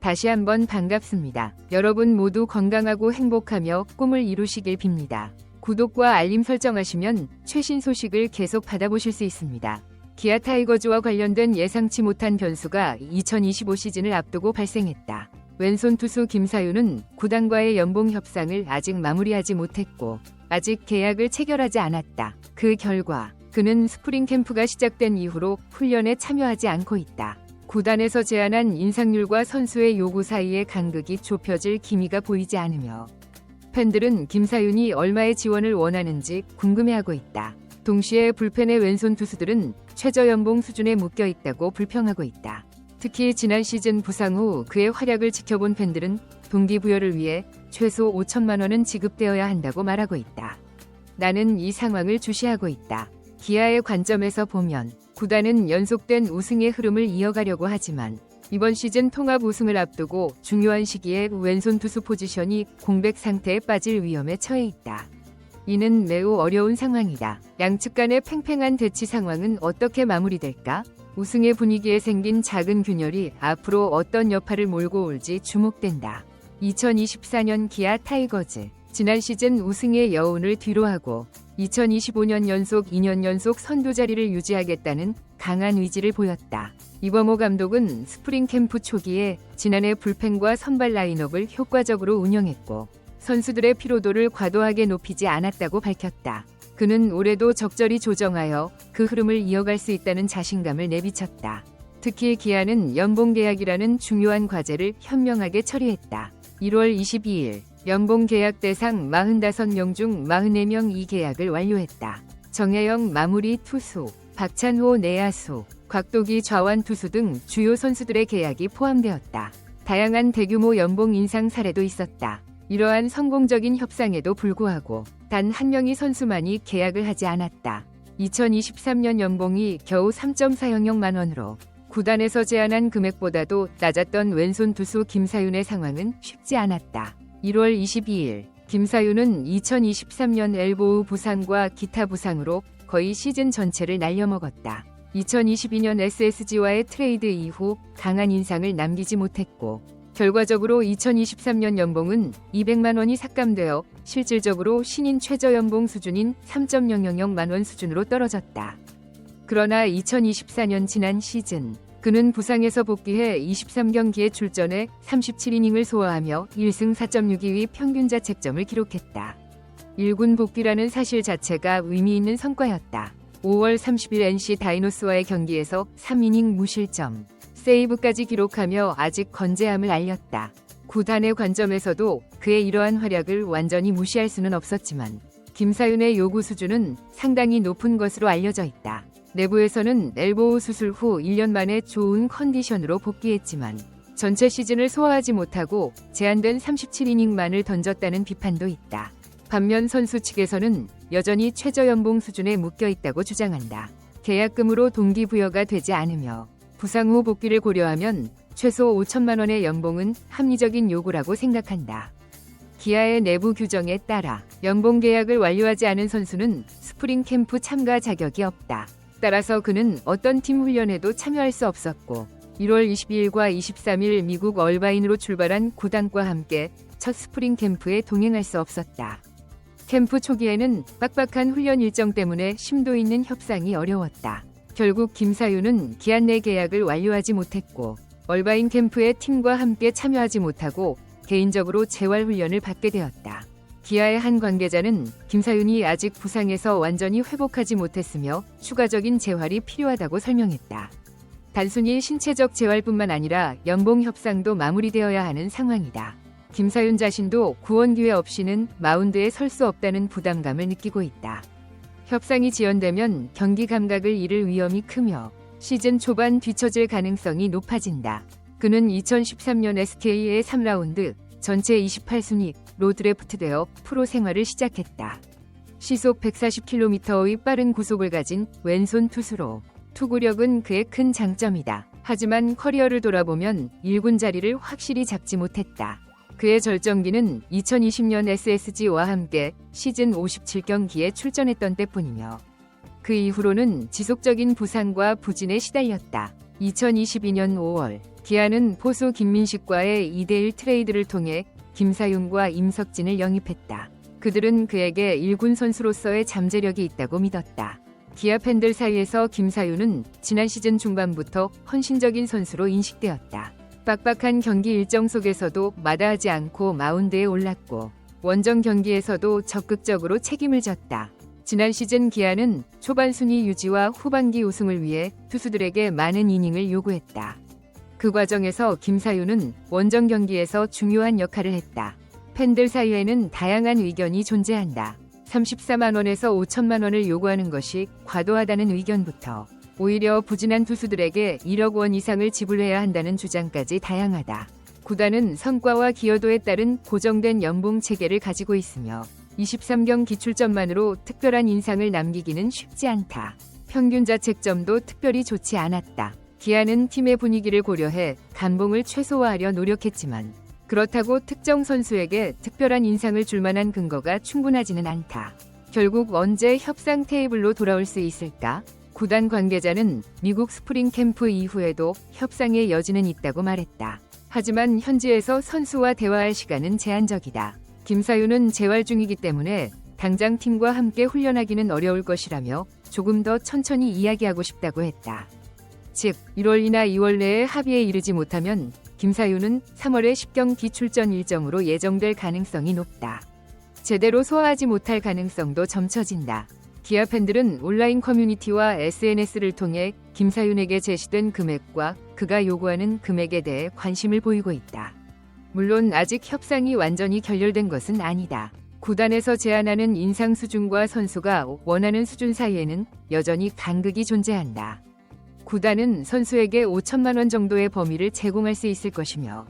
다시 한번 반갑습니다. 여러분 모두 건강하고 행복하며 꿈을 이루시길 빕니다. 구독과 알림 설정하시면 최신 소식을 계속 받아보실 수 있습니다. 기아 타이거즈와 관련된 예상치 못한 변수가 2025 시즌을 앞두고 발생했다. 왼손 투수 김사윤은 구단과의 연봉 협상을 아직 마무리하지 못했고 아직 계약을 체결하지 않았다. 그 결과 그는 스프링 캠프가 시작된 이후로 훈련에 참여하지 않고 있다. 구단에서 제안한 인상률과 선수의 요구 사이의 간극이 좁혀질 기미가 보이지 않으며 팬들은 김사윤이 얼마의 지원을 원하는지 궁금해하고 있다. 동시에 불펜의 왼손 투수들은 최저연봉 수준에 묶여 있다고 불평하고 있다. 특히 지난 시즌 부상 후 그의 활약을 지켜본 팬들은 동기부여를 위해 최소 5천만 원은 지급되어야 한다고 말하고 있다. 나는 이 상황을 주시하고 있다. 기아의 관점에서 보면 구단은 연속된 우승의 흐름을 이어가려고 하지만 이번 시즌 통합 우승을 앞두고 중요한 시기에 왼손 투수 포지션이 공백 상태에 빠질 위험에 처해 있다. 이는 매우 어려운 상황이다. 양측 간의 팽팽한 대치 상황은 어떻게 마무리될까? 우승의 분위기에 생긴 작은 균열이 앞으로 어떤 여파를 몰고 올지 주목된다. 2024년 기아 타이거즈 지난 시즌 우승의 여운을 뒤로하고 2025년 연속 2년 연속 선두 자리를 유지하겠다는 강한 의지를 보였다. 이범호 감독은 스프링 캠프 초기에 지난해 불펜과 선발 라인업을 효과적으로 운영했고 선수들의 피로도를 과도하게 높이지 않았다고 밝혔다. 그는 올해도 적절히 조정하여 그 흐름을 이어갈 수 있다는 자신감을 내비쳤다. 특히 기아는 연봉 계약이라는 중요한 과제를 현명하게 처리했다. 1월 22일 연봉 계약 대상 45명 중 44명 이 계약을 완료했다. 정혜영 마무리 투수, 박찬호 내야수, 곽도기 좌완 투수 등 주요 선수들의 계약이 포함되었다. 다양한 대규모 연봉 인상 사례도 있었다. 이러한 성공적인 협상에도 불구하고 단 한 명의 선수만이 계약을 하지 않았다. 2023년 연봉이 겨우 3.400만 원으로 구단에서 제안한 금액보다도 낮았던 왼손 투수 김사윤의 상황은 쉽지 않았다. 1월 22일 김사윤은 2023년 엘보우 부상과 기타 부상으로 거의 시즌 전체를 날려먹었다. 2022년 SSG와의 트레이드 이후 강한 인상을 남기지 못했고 결과적으로 2023년 연봉은 200만 원이 삭감되어 실질적으로 신인 최저연봉 수준인 3.000만 원 수준으로 떨어졌다. 그러나 2024년 지난 시즌 그는 부상에서 복귀해 23경기에 출전해 37이닝을 소화하며 1승 4.62위 평균 자책점을 기록했다. 1군 복귀라는 사실 자체가 의미 있는 성과였다. 5월 30일 NC 다이노스와의 경기에서 3이닝 무실점, 세이브까지 기록하며 아직 건재함을 알렸다. 구단의 관점에서도 그의 이러한 활약을 완전히 무시할 수는 없었지만 김사윤의 요구 수준은 상당히 높은 것으로 알려져 있다. 내부에서는 엘보우 수술 후 1년 만에 좋은 컨디션으로 복귀했지만 전체 시즌을 소화하지 못하고 제한된 37이닝만을 던졌다는 비판도 있다. 반면 선수 측에서는 여전히 최저연봉 수준에 묶여 있다고 주장한다. 계약금으로 동기부여가 되지 않으며 부상 후 복귀를 고려하면 최소 5천만 원의 연봉은 합리적인 요구라고 생각한다. 기아의 내부 규정에 따라 연봉 계약을 완료하지 않은 선수는 스프링 캠프 참가 자격이 없다. 따라서 그는 어떤 팀 훈련에도 참여할 수 없었고 1월 22일과 23일 미국 얼바인으로 출발한 구단과 함께 첫 스프링 캠프에 동행할 수 없었다. 캠프 초기에는 빡빡한 훈련 일정 때문에 심도 있는 협상이 어려웠다. 결국 김사윤은 기한 내 계약을 완료하지 못했고 얼바인 캠프에 팀과 함께 참여하지 못하고 개인적으로 재활 훈련을 받게 되었다. 기아의 한 관계자는 김사윤이 아직 부상에서 완전히 회복하지 못했으며 추가적인 재활이 필요하다고 설명했다. 단순히 신체적 재활뿐만 아니라 연봉 협상도 마무리되어야 하는 상황이다. 김사윤 자신도 구원 기회 없이는 마운드에 설 수 없다는 부담감을 느끼고 있다. 협상이 지연되면 경기 감각을 잃을 위험이 크며 시즌 초반 뒤처질 가능성이 높아진다. 그는 2013년 SK의 3라운드 전체 28순위로 드래프트되어 프로 생활을 시작했다. 시속 140km의 빠른 구속을 가진 왼손 투수로 투구력은 그의 큰 장점이다. 하지만 커리어를 돌아보면 1군 자리를 확실히 잡지 못했다. 그의 절정기는 2020년 SSG와 함께 시즌 57경기에 출전했던 때뿐이며 그 이후로는 지속적인 부상과 부진에 시달렸다. 2022년 5월 기아는 포수 김민식과의 2대1 트레이드를 통해 김사윤과 임석진을 영입했다. 그들은 그에게 1군 선수로서의 잠재력이 있다고 믿었다. 기아 팬들 사이에서 김사윤은 지난 시즌 중반부터 헌신적인 선수로 인식되었다. 빡빡한 경기 일정 속에서도 마다하지 않고 마운드에 올랐고 원정 경기에서도 적극적으로 책임을 졌다. 지난 시즌 기아는 초반 순위 유지와 후반기 우승을 위해 투수들에게 많은 이닝을 요구했다. 그 과정에서 김사윤은 원정 경기에서 중요한 역할을 했다. 팬들 사이에는 다양한 의견이 존재한다. 34만 원에서 5천만 원을 요구하는 것이 과도하다는 의견부터 오히려 부진한 투수들에게 1억 원 이상을 지불해야 한다는 주장까지 다양하다. 구단은 성과와 기여도에 따른 고정된 연봉 체계를 가지고 있으며 23경기 출전만으로 특별한 인상을 남기기는 쉽지 않다. 평균 자책점도 특별히 좋지 않았다. 기아는 팀의 분위기를 고려해 감봉을 최소화하려 노력했지만 그렇다고 특정 선수에게 특별한 인상을 줄 만한 근거가 충분하지는 않다. 결국 언제 협상 테이블로 돌아올 수 있을까? 구단 관계자는 미국 스프링 캠프 이후에도 협상의 여지는 있다고 말했다. 하지만 현지에서 선수와 대화할 시간은 제한적이다. 김사윤은 재활 중이기 때문에 당장 팀과 함께 훈련하기는 어려울 것이라며 조금 더 천천히 이야기하고 싶다고 했다. 즉 1월이나 2월 내에 합의에 이르지 못하면 김사윤은 3월에 10경기 출전 일정으로 예정될 가능성이 높다. 제대로 소화하지 못할 가능성도 점쳐진다. 기아 팬들은 온라인 커뮤니티와 SNS를 통해 김사윤에게 제시된 금액과 그가 요구하는 금액에 대해 관심을 보이고 있다. 물론 아직 협상이 완전히 결렬된 것은 아니다. 구단에서 제안하는 인상 수준과 선수가 원하는 수준 사이에는 여전히 간극이 존재한다. 구단은 선수에게 5천만 원 정도의 범위를 제공할 수 있을 것이며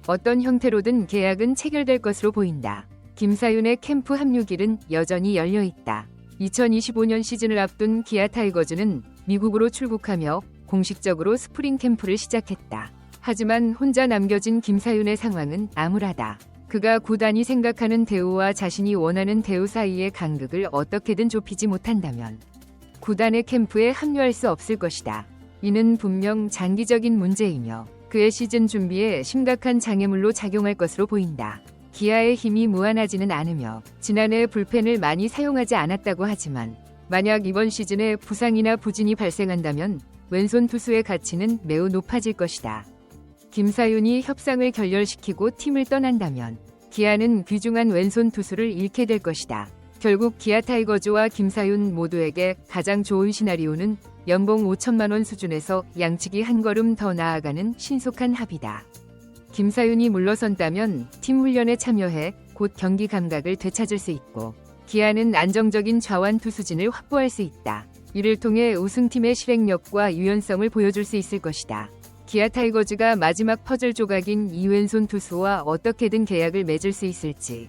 어떤 형태로든 계약은 체결될 것으로 보인다. 김사윤의 캠프 합류길은 여전히 열려 있다. 2025년 시즌을 앞둔 기아 타이거즈는 미국으로 출국하며 공식적으로 스프링 캠프를 시작했다. 하지만 혼자 남겨진 김사윤의 상황은 암울하다. 그가 구단이 생각하는 대우와 자신이 원하는 대우 사이의 간극을 어떻게든 좁히지 못한다면 구단의 캠프에 합류할 수 없을 것이다. 이는 분명 장기적인 문제이며 그의 시즌 준비에 심각한 장애물로 작용할 것으로 보인다. 기아의 힘이 무한하지는 않으며 지난해 불펜을 많이 사용하지 않았다고 하지만 만약 이번 시즌에 부상이나 부진이 발생한다면 왼손 투수의 가치는 매우 높아질 것이다. 김사윤이 협상을 결렬시키고 팀을 떠난다면 기아는 귀중한 왼손 투수를 잃게 될 것이다. 결국 기아 타이거즈와 김사윤 모두에게 가장 좋은 시나리오는 연봉 5천만 원 수준에서 양측이 한 걸음 더 나아가는 신속한 합의다. 김사윤이 물러선다면 팀 훈련에 참여해 곧 경기 감각을 되찾을 수 있고 기아는 안정적인 좌완 투수진을 확보할 수 있다. 이를 통해 우승팀의 실행력과 유연성을 보여줄 수 있을 것이다. 기아 타이거즈가 마지막 퍼즐 조각인 이왼손 투수와 어떻게든 계약을 맺을 수 있을지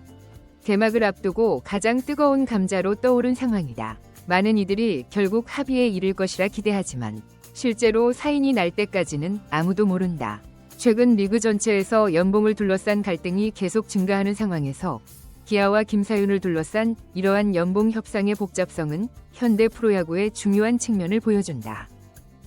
개막을 앞두고 가장 뜨거운 감자로 떠오른 상황이다. 많은 이들이 결국 합의에 이를 것이라 기대하지만 실제로 사인이 날 때까지는 아무도 모른다. 최근 리그 전체에서 연봉을 둘러싼 갈등이 계속 증가하는 상황에서 기아와 김사윤을 둘러싼 이러한 연봉 협상의 복잡성은 현대 프로야구의 중요한 측면을 보여준다.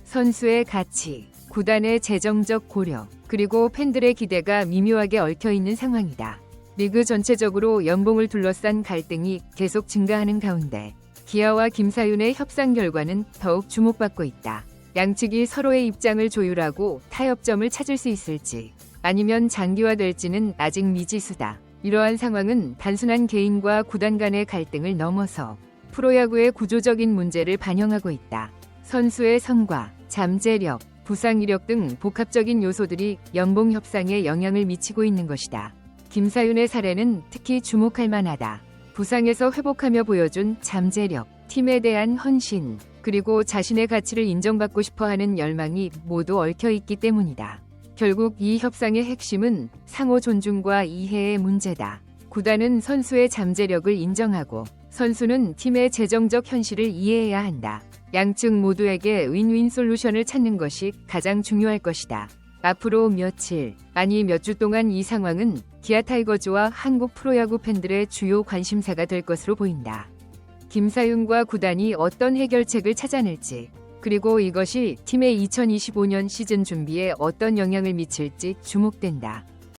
선수의 가치, 구단의 재정적 고려, 그리고 팬들의 기대가 미묘하게 얽혀있는 상황이다. 리그 전체적으로 연봉을 둘러싼 갈등이 계속 증가하는 가운데 기아와 김사윤의 협상 결과는 더욱 주목받고 있다. 양측이 서로의 입장을 조율하고 타협점을 찾을 수 있을지 아니면 장기화될지는 아직 미지수다. 이러한 상황은 단순한 개인과 구단 간의 갈등을 넘어서 프로야구의 구조적인 문제를 반영하고 있다. 선수의 성과, 잠재력, 부상 이력 등 복합적인 요소들이 연봉 협상에 영향을 미치고 있는 것이다. 김사윤의 사례는 특히 주목할 만하다. 부상에서 회복하며 보여준 잠재력, 팀에 대한 헌신, 그리고 자신의 가치를 인정받고 싶어하는 열망이 모두 얽혀있기 때문이다. 결국 이 협상의 핵심은 상호 존중과 이해의 문제다. 구단은 선수의 잠재력을 인정하고 선수는 팀의 재정적 현실을 이해해야 한다. 양측 모두에게 윈윈 솔루션을 찾는 것이 가장 중요할 것이다. 앞으로 며칠, 아니 몇 주 동안 이 상황은 기아 타이거즈와 한국 프로야구 팬들의 주요 관심사가 될 것으로 보인다. 김사윤과 구단이 어떤 해결책을 찾아낼지, 그리고 이것이 팀의 2025년 시즌 준비에 어떤 영향을 미칠지 주목된다.